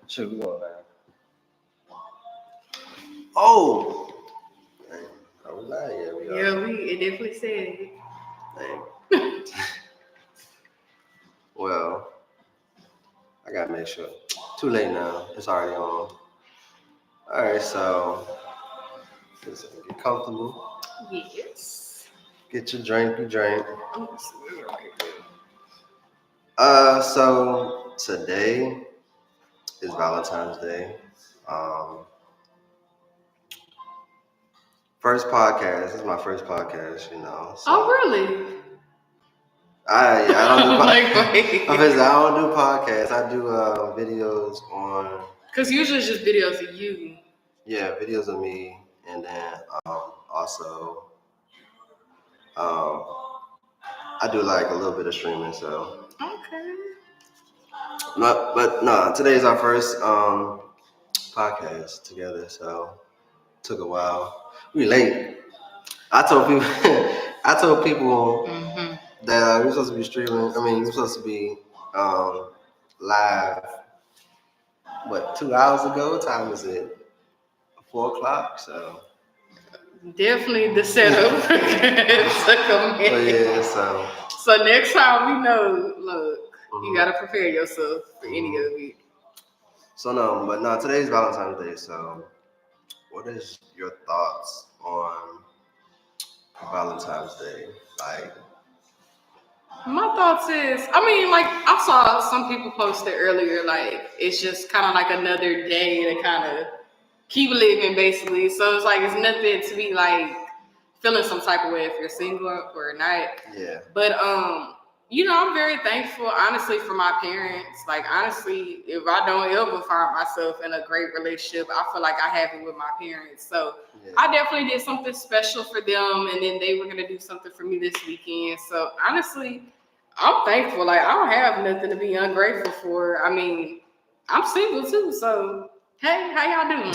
Shoot, we going now. Oh! Are we live? Yeah, we are. Yeah, it definitely said it. Well, I gotta make sure. Too late now. It's already on. Alright, so get comfortable. Yes. Get your drink, Oh, So today is Valentine's Day. First podcast. This is my first podcast, you know. So. Oh, really? I don't do podcasts. I don't do podcasts. I do videos on. Because usually it's just videos of you. Yeah, videos of me, and then also I do like a little bit of streaming. So. Okay. But no, today's our first podcast together, so it took a while. We late. I told people that we're supposed to be streaming. I mean, we're supposed to be live. What, 2 hours ago? What time is it? 4 o'clock. So definitely the setup took a minute. But yeah, so next time we know. Look, you gotta prepare yourself for any of it. So no, today's Valentine's Day. So, what is your thoughts on Valentine's Day? Like, my thoughts is, I mean, like, I saw some people posted earlier, like, it's just kind of like another day to kind of keep living, basically. So it's like, it's nothing to be like feeling some type of way if you're single or not. Yeah. But you know, I'm very thankful, honestly, for my parents. Like, honestly, if I don't ever find myself in a great relationship, I feel like I have it with my parents. So yeah. I definitely did something special for them, and then they were gonna do something for me this weekend. So honestly, I'm thankful. Like, I don't have nothing to be ungrateful for. I mean, I'm single too, so hey, how y'all doing?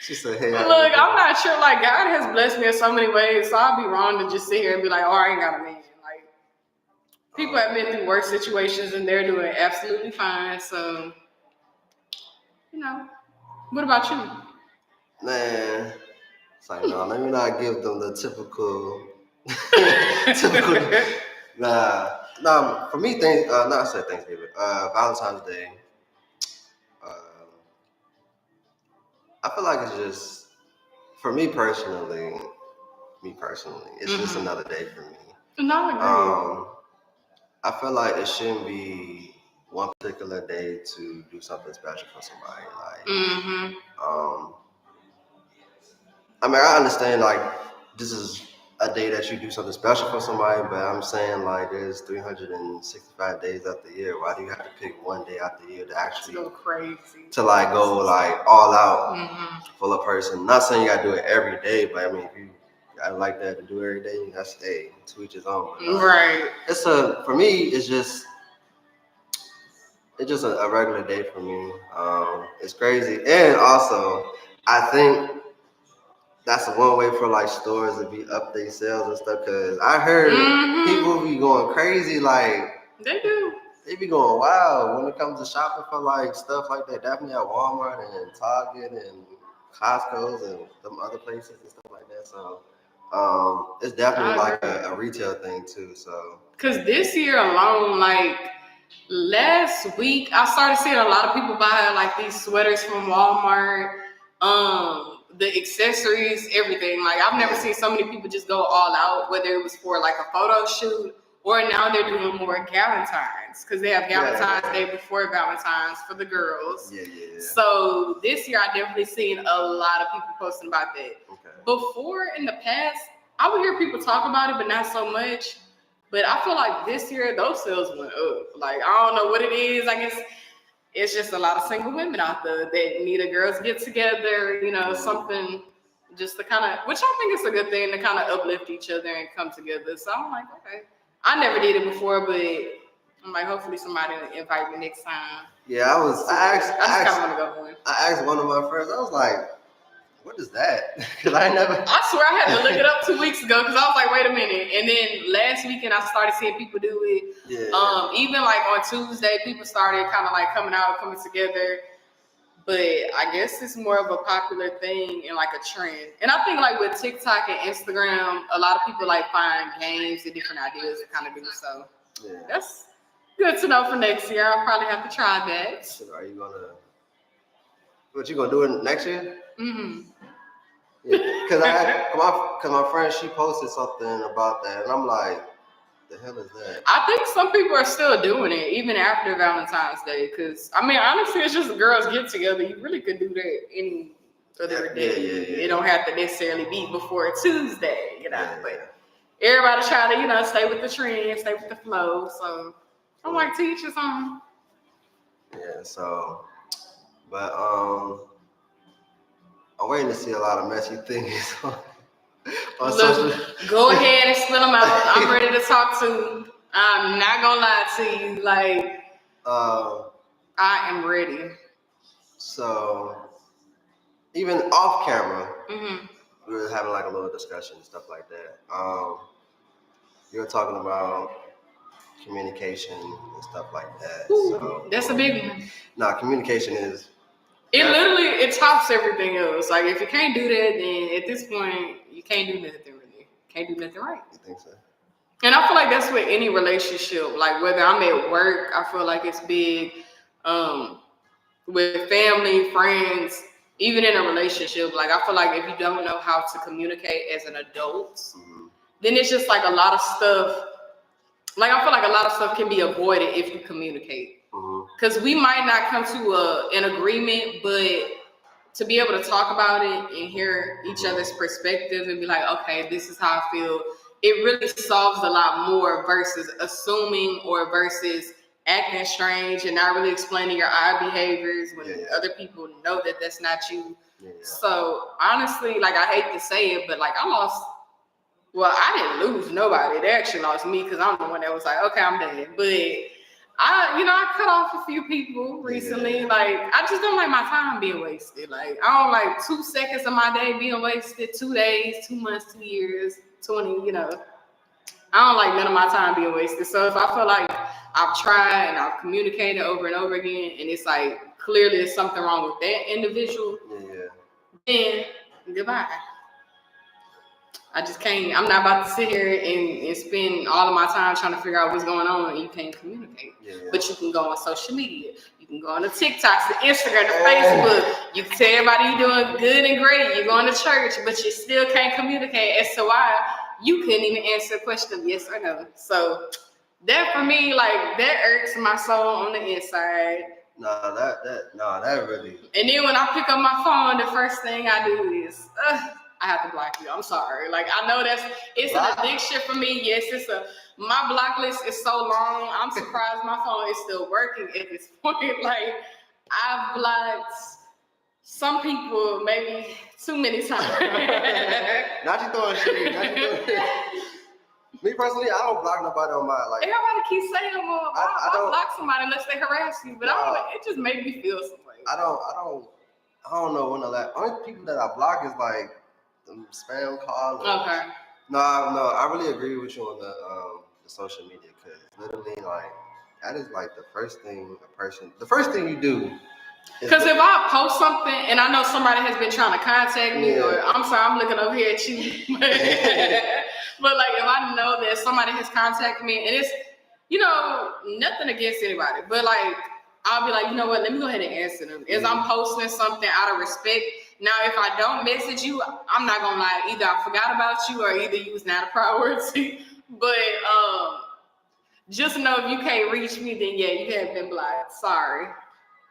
She said, hey. Look, I'm not sure. Like, God has blessed me in so many ways, so I'd be wrong to just sit here and be like, oh, I ain't got a man. Like, people have been through worse situations, and they're doing absolutely fine. So, you know, what about you? Man, it's like, no, let me not give them the typical. Nah. For me, I said Thanksgiving. Valentine's Day. I feel like it's just, for me personally, it's just another day for me. No, I agree. I feel like it shouldn't be one particular day to do something special for somebody. Like, I mean, I understand, like, this is a day that you do something special for somebody, but I'm saying, like, there's 365 days out the year. Why do you have to pick one day out the year to actually go crazy? To, like, go, like, all out for a person? Not saying you got to do it every day, but I mean, if you got like that to do every day, that's to each his own. But, right. For me, it's just a regular day for me. It's crazy. And also, I think that's one way for, like, stores to be up their sales and stuff, because I heard people be going crazy, like, they do. They be going wild when it comes to shopping for, like, stuff like that. Definitely at Walmart and Target and Costco's and some other places and stuff like that. So it's definitely like a retail thing too. So because this year alone, like last week, I started seeing a lot of people buy like these sweaters from Walmart. The accessories, everything. Like, I've never seen so many people just go all out, whether it was for like a photo shoot or now they're doing more Valentines, because they have Valentine's Day before Valentine's for the girls. Yeah. So this year, I definitely seen a lot of people posting about that. Okay. Before, in the past, I would hear people talk about it, but not so much. But I feel like this year, those sales went up. Like, I don't know what it is. I guess it's just a lot of single women out there that need a girls get together, you know, something just to kind of, which I think is a good thing, to kind of uplift each other and come together. So I'm like, okay. I never did it before, but I'm like, hopefully somebody will invite me next time. Yeah, I asked one of my friends, I was like, what is that? Because I never. I swear I had to look it up 2 weeks ago because I was like, wait a minute. And then last weekend I started seeing people do it. Yeah. Even like on Tuesday, people started kind of like coming together. But I guess it's more of a popular thing and like a trend. And I think like with TikTok and Instagram, a lot of people like find games and different ideas to kind of do. So that's good to know for next year. I'll probably have to try that. So are you gonna? What you gonna do it next year? Mm-hmm. Yeah, cause my friend, she posted something about that, and I'm like, the hell is that? I think some people are still doing it even after Valentine's Day. Cause I mean, honestly, it's just girls get together. You really could do that any other day. Yeah. It don't have to necessarily be before Tuesday, you know. But everybody try to, you know, stay with the trend, stay with the flow. So I'm like, teach us on. Yeah. So, but I'm waiting to see a lot of messy things on social. Go ahead and spill them out. I'm ready to talk to. I'm not gonna lie to you. Like, I am ready. So, even off camera, mm-hmm. we were having like a little discussion and stuff like that. You were talking about communication and stuff like that. Ooh, so that's a big one. Nah, communication is. It tops everything else. Like if you can't do that, then at this point you can't do nothing really. Can't do nothing right. You think so? And I feel like that's with any relationship. Like whether I'm at work, I feel like it's big. With family, friends, even in a relationship. Like I feel like if you don't know how to communicate as an adult, then it's just like a lot of stuff. Like I feel like a lot of stuff can be avoided if you communicate. Because we might not come to an agreement, but to be able to talk about it and hear each other's perspective and be like, okay, this is how I feel, it really solves a lot more versus assuming or versus acting strange and not really explaining your eye behaviors when other people know that that's not you. So honestly, like I hate to say it, but like I didn't lose nobody. They actually lost me because I'm the one that was like, okay, I'm done. But I cut off a few people recently. Like, I just don't like my time being wasted. Like, I don't like 2 seconds of my day being wasted, 2 days, 2 months, 2 years, 20, you know. I don't like none of my time being wasted. So if I feel like I've tried and I've communicated over and over again, and it's like, clearly there's something wrong with that individual, then goodbye. I just can't. I'm not about to sit here and spend all of my time trying to figure out what's going on and you can't communicate. But you can go on social media. You can go on the TikToks, the Instagram, the Facebook. You can tell everybody you're doing good and great. You're going to church, but you still can't communicate as to why you couldn't even answer a question yes or no. So that for me, like that irks my soul on the inside. That really. And then when I pick up my phone, the first thing I do is I have to block you. I'm sorry. Like I know it's an addiction for me. Yes, my block list is so long. I'm surprised my phone is still working at this point. Like I've blocked some people maybe too many times. Not you throwing shit. Me personally, I don't block nobody on my like. Everybody keeps saying, "Well, I don't block somebody unless they harass you," but it just made me feel some way. I don't know when the only people that I block is like spam calls. Okay. No, I really agree with you on the social media because literally like that is like the first thing you do. Because if I post something and I know somebody has been trying to contact me, or I'm sorry, I'm looking over here at you. But like if I know that somebody has contacted me and it's, you know, nothing against anybody, but like I'll be like, you know what, let me go ahead and answer them. As I'm posting something out of respect. Now, if I don't message you, I'm not gonna lie, either I forgot about you or either you was not a priority. But just know if you can't reach me, then you have been blocked. Sorry.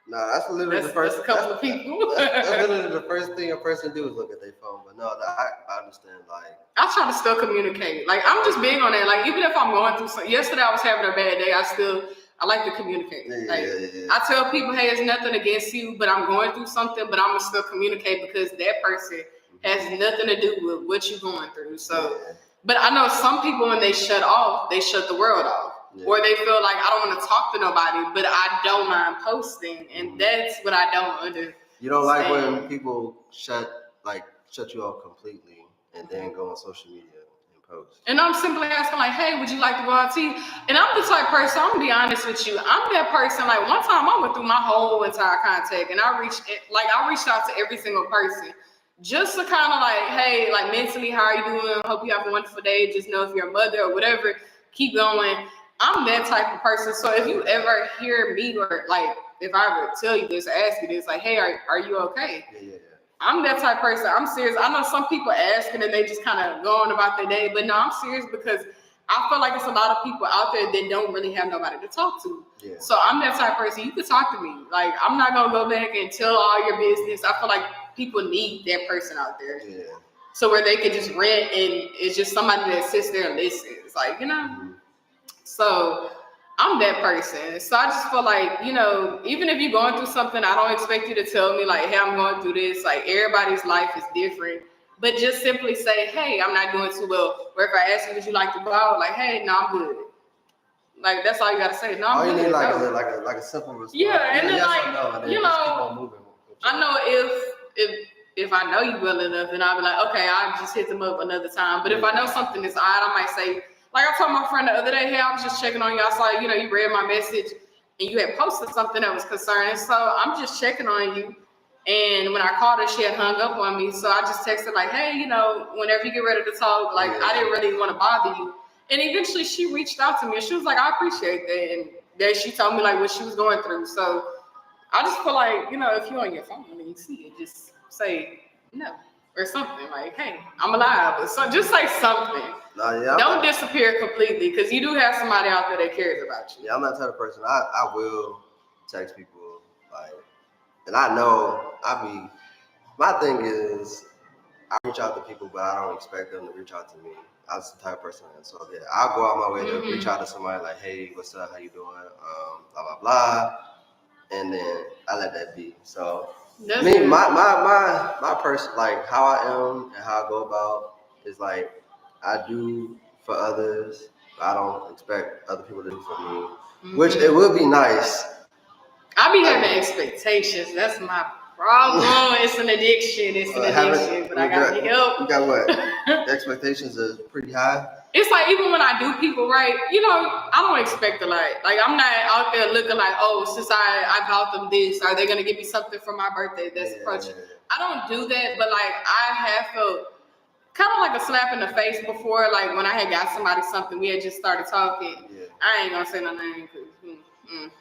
No, that's literally the first. That's a couple of people. That's literally the first thing a person do is look at their phone. But no, I understand. Like I try to still communicate. Like I'm just big on that. Like even if I'm going through something. Yesterday I was having a bad day. I like to communicate. I tell people, hey, it's nothing against you, but I'm going through something. But I'm gonna still communicate because that person has nothing to do with what you're going through. So, but I know some people when they shut off, they shut the world off. Or they feel like I don't want to talk to nobody, but I don't mind posting, and that's what I don't understand. You don't like when people shut like shut you off completely and then go on social media and post. And I'm simply asking like, hey, would you like to go out to eat? And I'm the type of person, I'm gonna be honest with you. I'm that person, like one time I went through my whole entire contact and I reached out to every single person. Just to kind of like, hey, like mentally, how are you doing? Hope you have a wonderful day. Just know if you're a mother or whatever, keep going. I'm that type of person. So if you ever hear me or like, if I ever tell you this or ask you this, like, hey, are you okay? Yeah. I'm that type of person. I'm serious. I know some people asking and they just kind of go on about their day, but no, I'm serious because I feel like it's a lot of people out there that don't really have nobody to talk to. Yeah. So I'm that type of person. You can talk to me. Like, I'm not going to go back and tell all your business. I feel like people need that person out there. Yeah. So where they can just rant and it's just somebody that sits there and listens. Like, you know? Mm-hmm. So I'm that person. So I just feel like, you know, even if you're going through something, I don't expect you to tell me like, hey, I'm going through this. Like, everybody's life is different. But just simply say, hey, I'm not doing too well. Or if I ask you, would you like to go out? Like, hey, no, I'm good. Like, that's all you got to say. No, I'm all good. you need like a simple response. Yeah, and then yes like, no, and then you just know, keep on moving. I know if I know you well enough, then I'll be like, okay, I'll just hit them up another time. But if I know something is odd, I might say, like I told my friend the other day, hey, I was just checking on you. I saw, you know, you read my message and you had posted something that was concerning. So I'm just checking on you. And when I called her, she had hung up on me. So I just texted like, hey, you know, whenever you get ready to talk, like I didn't really want to bother you. And eventually she reached out to me and she was like, I appreciate that. And then she told me like what she was going through. So I just feel like, you know, if you're on your phone and you see it, just say no or something like, hey, I'm alive. Or so just say something. Don't disappear completely because you do have somebody out there that cares about you. Yeah, I'm that type of person. I will text people like, and I know my thing is I reach out to people, but I don't expect them to reach out to me. I'm the type of person, so yeah, I'll go out my way to reach out to somebody like, hey, what's up? How you doing? Blah blah blah, and then I let that be. So my person, like how I am and how I go about is like I do for others, but I don't expect other people to do for me. Which it would be nice. I be having expectations. That's my problem. It's an addiction. But I gotta get help. You got what? The expectations are pretty high. It's like even when I do people right, you know, I don't expect a lot. Like I'm not out there looking like, oh, since I bought them this, are they gonna give me something for my birthday that's approaching? I don't do that, but like I have felt kind of like a slap in the face before, like when I had got somebody something, we had just started talking. Yeah. I ain't gonna say no name because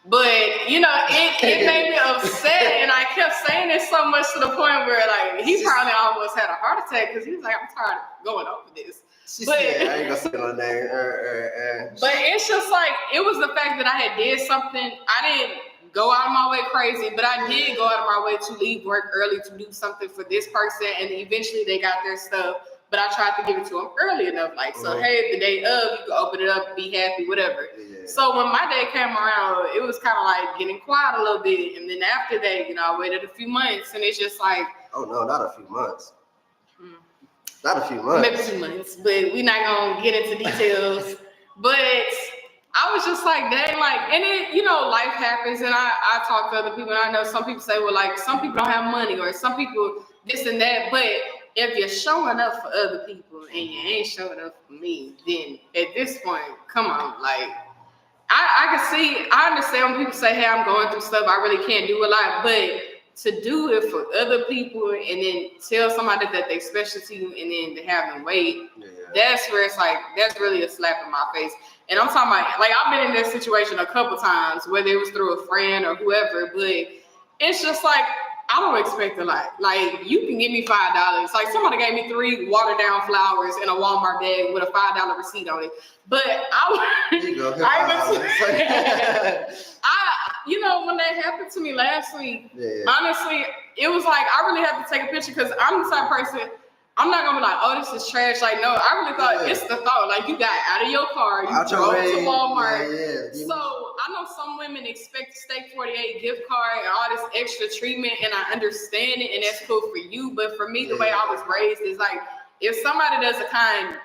but you know, it made me upset, and I kept saying it so much to the point where like he probably almost had a heart attack because he was like, I'm tired of going over this. But I ain't gonna say no name. But it's just like it was the fact that I had did something. I didn't go out of my way crazy, but I did go out of my way to leave work early to do something for this person, and eventually they got their stuff. But I tried to give it to them early enough, like so. Hey, the day of, you can open it up, be happy, whatever. Yeah. So when my day came around, it was kind of like getting quiet a little bit, and then after that, you know, I waited a few months, and it's just like, oh no, not a few months. Not a few months. Maybe 2 months, but we're not gonna get into details. But I was just like, dang, like, and it, you know, life happens, and I talk to other people, and I know some people say, well, like, some people don't have money, or some people this and that, but if you're showing up for other people and you ain't showing up for me, then at this point, come on, like, I understand when people say, hey, I'm going through stuff, I really can't do a lot, but to do it for other people and then tell somebody that they special to you and then to have them wait, that's where it's like, that's really a slap in my face. And I'm talking about, like, I've been in this situation a couple times, whether it was through a friend or whoever, but it's just like, I don't expect a lot. Like, you can give me $5. Like, somebody gave me 3 watered down flowers in a Walmart bag with a $5 receipt on it. But you know, when that happened to me last week, honestly, it was like, I really had to take a picture because I'm the type of person, I'm not gonna be like, oh, this is trash. Like, no, I really thought it's the thought. Like, you got out of your car, you drove to Walmart. So I know some women expect Steak 48 gift card and all this extra treatment, and I understand it, and that's cool for you. But for me, the way I was raised is like, if somebody does a kind,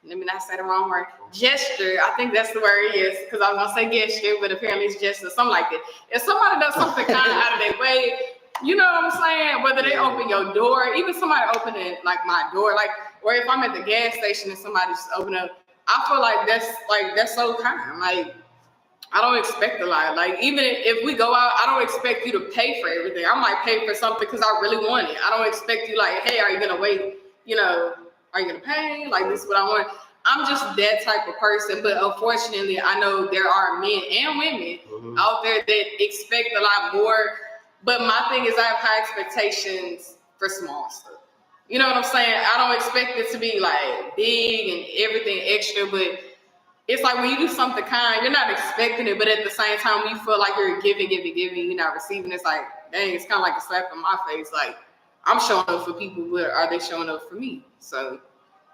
let me not say the wrong word, gesture, I think that's the word it is, because I was gonna say gesture, but apparently it's gesture, something like that. If somebody does something kind of out of their way, you know what I'm saying? whether they open your door, even somebody opening like my door, like, or if I'm at the gas station and somebody just open up, I feel like that's so kind. Like, I don't expect a lot. Like, even if we go out, I don't expect you to pay for everything. I might pay for something because I really want it. I don't expect you like, hey, are you gonna wait? You know, are you gonna pay? Like, this is what I want. I'm just that type of person. But unfortunately, I know there are men and women out there that expect a lot more. But my thing is, I have high expectations for small stuff. You know what I'm saying? I don't expect it to be like big and everything extra, but it's like when you do something kind, you're not expecting it, but at the same time, when you feel like you're giving, you're not receiving, it's like, dang, it's kind of like a slap in my face. Like, I'm showing up for people, but are they showing up for me? So,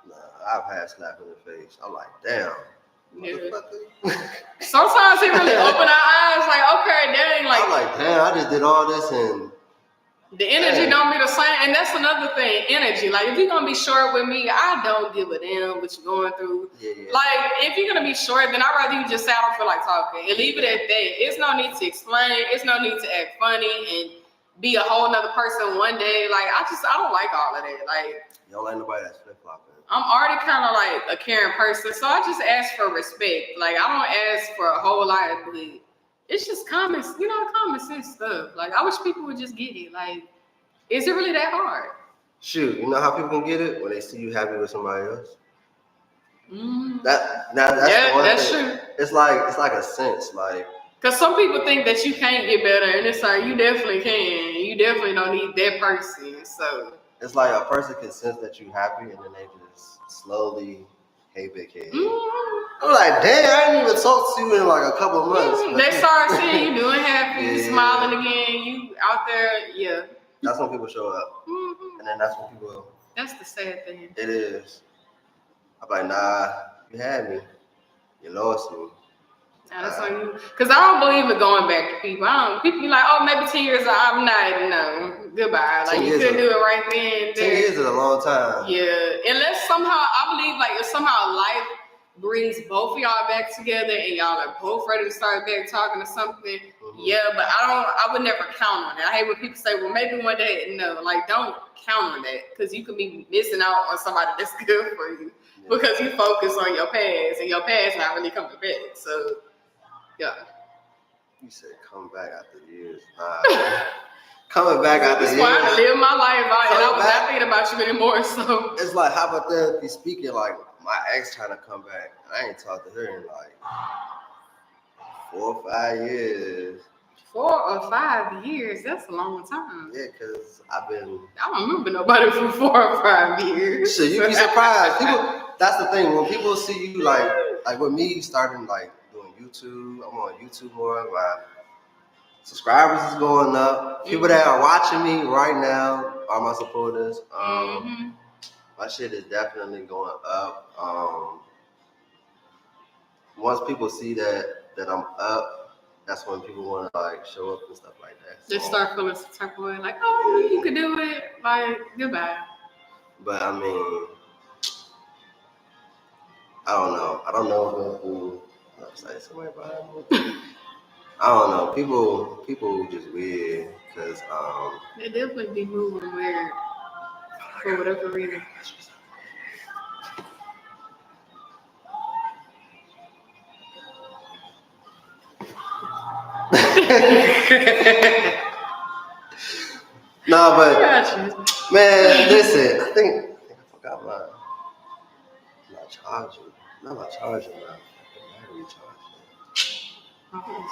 nah, I've had slap in the face. I'm like, damn. Yeah. Sometimes it really open our eyes, like, okay, dang, like, I'm like, damn, I just did all this and the energy don't be the same. And that's another thing, energy. Like, if you're going to be short with me, I don't give a damn what you're going through. Yeah. Like, if you're going to be short, then I'd rather you just say, I don't feel like talking. And leave it at that. It's no need to explain. It's no need to act funny and be a whole nother person one day. Like, I don't like all of that. Like, you don't like nobody that's flip-flopping. I'm already kind of like a caring person, so I just ask for respect. Like, I don't ask for a whole lot of belief. It's just common sense stuff. Like, I wish people would just get it. Like, is it really that hard? Shoot, you know how people can get it? When they see you happy with somebody else. That's true. It's like a sense, like, because some people think that you can't get better, and it's like, you definitely can. You definitely don't need that person. So it's like a person can sense that you're happy, and then they just slowly, hey, big head. I'm like, damn, I ain't even talked to you in like a couple of months. They start seeing you doing happy, you smiling again, you out there, That's when people show up. And then that's when people... That's the sad thing. It is. I'm like, nah, you had me. You lost me. Nah, that's on you. Because I don't believe in going back to people. People be like, oh, maybe 10 years, I'm not, no, goodbye. Like, you couldn't do it right then. 10 years is a long time. Yeah. Unless somehow, I believe, like, if somehow life brings both of y'all back together and y'all are both ready to start back talking or something, but I would never count on it. I hate when people say, well, maybe one day. No, like, don't count on that, because you could be missing out on somebody that's good for you because you focus on your past, and your past not really coming back. So, yeah. You said come back after years. Coming back after years. That's why I live my life out, and I was not thinking about you anymore. So it's like hypothetically speaking, like my ex trying to come back. I ain't talked to her in like 4 or 5 years. 4 or 5 years? That's a long time. Yeah, because I don't remember nobody for 4 or 5 years. So you be surprised. People, that's the thing. When people see you like with me starting like doing YouTube, I'm on YouTube more. My subscribers is going up. People that are watching me right now are my supporters. My shit is definitely going up. Once people see that I'm up, that's when people want to like show up and stuff like that. So, just start feeling some type of way, like, oh, you can do it. Like, goodbye. But I mean, I don't know who. Like somebody behind me. I don't know. People just weird because they definitely be moving weird for whatever reason. No, but man, listen. I think I forgot my charger. Not my charger, man. Battery charger. I'm gonna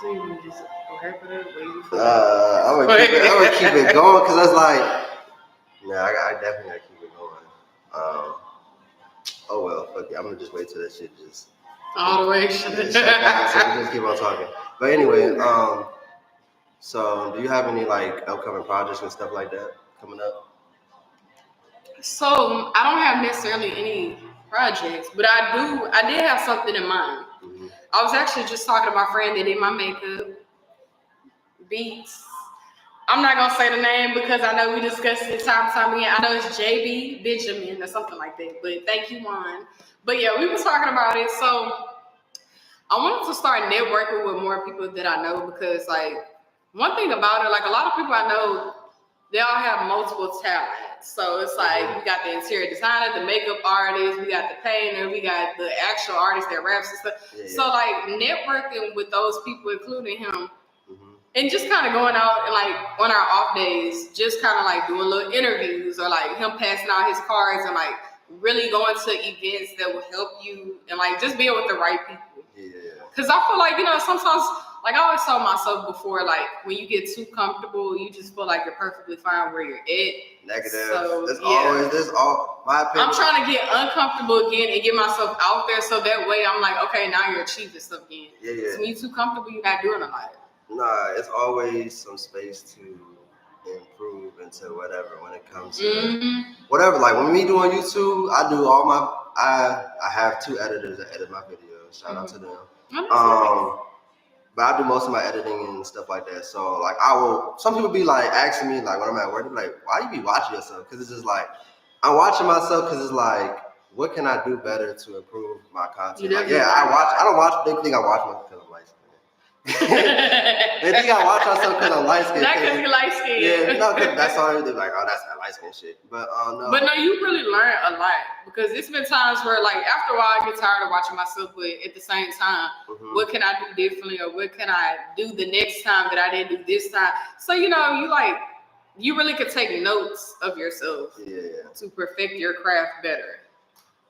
keep it going because that's like, I definitely gotta keep it going. Oh well, fuck it. I'm gonna just wait till that shit just all the way. So we just keep on talking. But anyway, so do you have any like upcoming projects and stuff like that coming up? So I don't have necessarily any projects, but I did have something in mind. I was actually just talking to my friend that did my makeup, Beats. I'm not gonna say the name because I know we discussed it time again. I know it's JB Benjamin or something like that, but thank you, Juan. But yeah, we were talking about it. So I wanted to start networking with more people that I know because, like, one thing about it, like, a lot of people I know, they all have multiple talents. So it's like we got the interior designer, the makeup artist, we got the painter, we got the actual artist that raps and stuff. Yeah. So like networking with those people, including him, and just kind of going out and like on our off days, just kind of like doing little interviews or like him passing out his cards and like really going to events that will help you and like just being with the right people. Yeah. Because I feel like, you know, sometimes, like I always told myself before, like when you get too comfortable, you just feel like you're perfectly fine where you're at. Negative. So, my opinion. I'm trying to get uncomfortable again and get myself out there so that way I'm like, okay, now you're achieving stuff again. Yeah. So when you're too comfortable, you're not doing a lot. Nah, it's always some space to improve into whatever when it comes to whatever. Like when we do on YouTube, I do all my. I have 2 editors that edit my videos. Shout out to them. But I do most of my editing and stuff like that. So like some people be like asking me like when I'm at work, they're like, why you be watching yourself? Because it's just like I'm watching myself because it's like, what can I do better to improve my content? Like, I don't watch. They think I watch myself because I'm light skinned. They think I watch myself because I'm light skinned. Not because you're light skinned. Yeah, no, because that's all they're like, oh, that's that light skinned shit. But no. But no, you really learn a lot because it's been times where like after a while I get tired of watching myself, but at the same time, what can I do differently or what can I do the next time that I didn't do this time? So you know, you really could take notes of yourself to perfect your craft better.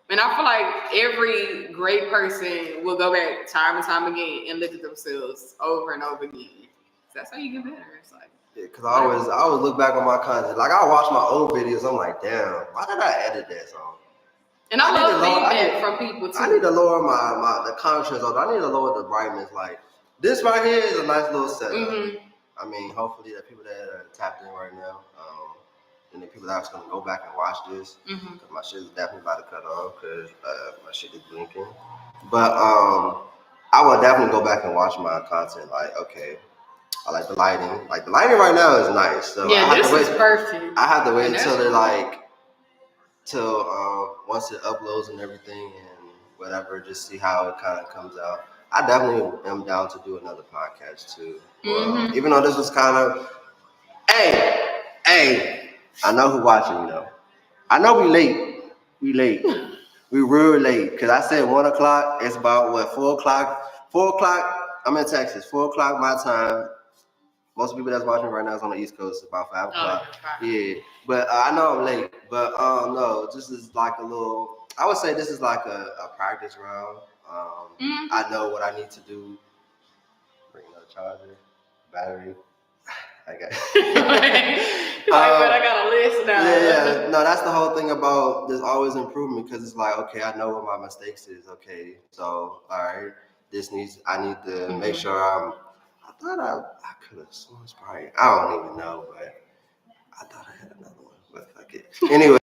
And I feel like every great person will go back time and time again and look at themselves over and over again. So that's how you get better. It's like because I always look back on my content. Like I watch my old videos, I'm like, damn, why did I edit that song? And I love feedback from people too. I need to lower the contrast. I need to lower the brightness. Like this right here is a nice little setup. I mean, hopefully the people that are tapped in right now, and the people that's gonna go back and watch this, because my shit is definitely about to cut off because my shit is blinking. But I will definitely go back and watch my content. Like, okay, I like the lighting. Like the lighting right now is nice. So yeah, this is perfect. I have to wait until they're like once it uploads and everything and whatever, just see how it kind of comes out. I definitely am down to do another podcast too. Even though this was kind of, hey, I know who's watching, though. I know we late. We real late. Because I said 1 o'clock. It's about, 4 o'clock? 4 o'clock. I'm in Texas. 4 o'clock my time. Most of the people that's watching right now is on the East Coast. It's about 5 o'clock. Yeah. But I know I'm late. But no, this is like a little, I would say this is like a practice round. I know what I need to do. Bring another charger, battery. I got but I got a list now. Yeah. No, that's the whole thing about there's always improvement because it's like, okay, I know what my mistakes is. Okay, so all right, I need to make sure I thought I could have sworn Sprite. I don't even know, but I thought I had another one. But fuck it. Anyway.